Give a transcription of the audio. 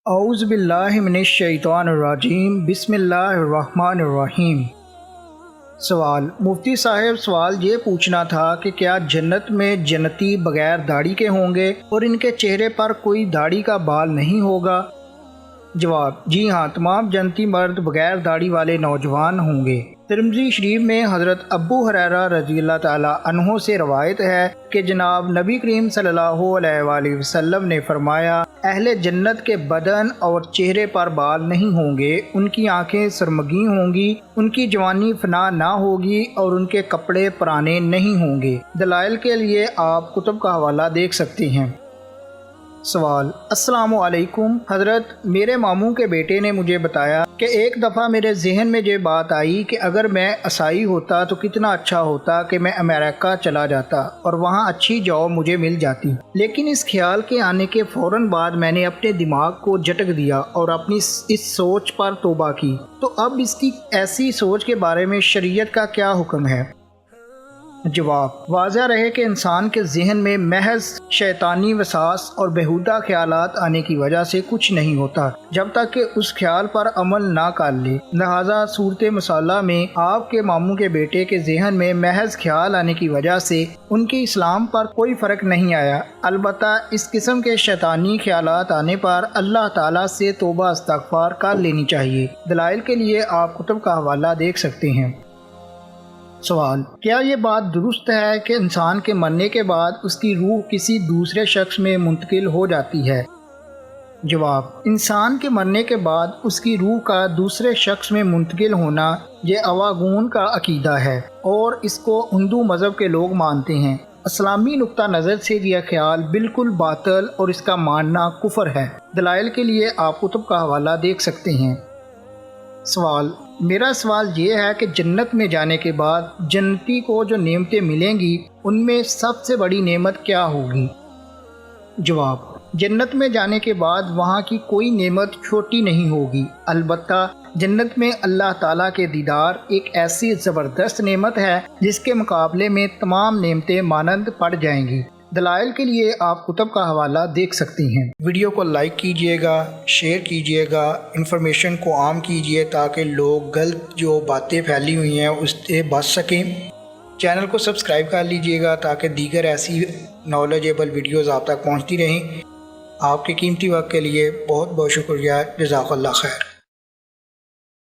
اعوذ باللہ من الشیطان الرجیم بسم اللہ الرحمن الرحیم۔ سوال: مفتی صاحب، سوال یہ پوچھنا تھا کہ کیا جنت میں جنتی بغیر داڑھی کے ہوں گے اور ان کے چہرے پر کوئی داڑھی کا بال نہیں ہوگا؟ جواب: جی ہاں، تمام جنتی مرد بغیر داڑھی والے نوجوان ہوں گے۔ ترمذی شریف میں حضرت ابو ہریرہ رضی اللہ تعالی عنہ سے روایت ہے کہ جناب نبی کریم صلی اللہ علیہ وآلہ وسلم نے فرمایا، اہل جنت کے بدن اور چہرے پر بال نہیں ہوں گے، ان کی آنکھیں سرمگی ہوں گی، ان کی جوانی فنا نہ ہوگی اور ان کے کپڑے پرانے نہیں ہوں گے۔ دلائل کے لیے آپ کتب کا حوالہ دیکھ سکتے ہیں۔ سوال: السلام علیکم حضرت، میرے ماموں کے بیٹے نے مجھے بتایا کہ ایک دفعہ میرے ذہن میں یہ بات آئی کہ اگر میں عیسائی ہوتا تو کتنا اچھا ہوتا کہ میں امریکہ چلا جاتا اور وہاں اچھی جاب مجھے مل جاتی، لیکن اس خیال کے آنے کے فوراً بعد میں نے اپنے دماغ کو جھٹک دیا اور اپنی اس سوچ پر توبہ کی۔ تو اب اس کی ایسی سوچ کے بارے میں شریعت کا کیا حکم ہے؟ جواب: واضح رہے کہ انسان کے ذہن میں محض شیطانی وسواس اور بیہودہ خیالات آنے کی وجہ سے کچھ نہیں ہوتا جب تک کہ اس خیال پر عمل نہ کر لے۔ لہذا صورت مصالحہ میں آپ کے ماموں کے بیٹے کے ذہن میں محض خیال آنے کی وجہ سے ان کی اسلام پر کوئی فرق نہیں آیا، البتہ اس قسم کے شیطانی خیالات آنے پر اللہ تعالیٰ سے توبہ استغفار کر لینی چاہیے۔ دلائل کے لیے آپ کتب کا حوالہ دیکھ سکتے ہیں۔ سوال: کیا یہ بات درست ہے کہ انسان کے مرنے کے بعد اس کی روح کسی دوسرے شخص میں منتقل ہو جاتی ہے؟ جواب: انسان کے مرنے کے بعد اس کی روح کا دوسرے شخص میں منتقل ہونا یہ اواگون کا عقیدہ ہے اور اس کو ہندو مذہب کے لوگ مانتے ہیں۔ اسلامی نقطہ نظر سے یہ خیال بالکل باطل اور اس کا ماننا کفر ہے۔ دلائل کے لیے آپ کتب کا حوالہ دیکھ سکتے ہیں۔ سوال: میرا سوال یہ ہے کہ جنت میں جانے کے بعد جنتی کو جو نعمتیں ملیں گی ان میں سب سے بڑی نعمت کیا ہوگی؟ جواب: جنت میں جانے کے بعد وہاں کی کوئی نعمت چھوٹی نہیں ہوگی، البتہ جنت میں اللہ تعالیٰ کے دیدار ایک ایسی زبردست نعمت ہے جس کے مقابلے میں تمام نعمتیں مانند پڑ جائیں گی۔ دلائل کے لیے آپ کتب کا حوالہ دیکھ سکتی ہیں۔ ویڈیو کو لائک کیجئے گا، شیئر کیجئے گا، انفارمیشن کو عام کیجئے تاکہ لوگ غلط جو باتیں پھیلی ہوئی ہیں اس سے بچ سکیں۔ چینل کو سبسکرائب کر لیجئے گا تاکہ دیگر ایسی نالجیبل ویڈیوز آپ تک پہنچتی رہیں۔ آپ کے قیمتی وقت کے لیے بہت بہت شکریہ۔ جزاک اللہ خیر۔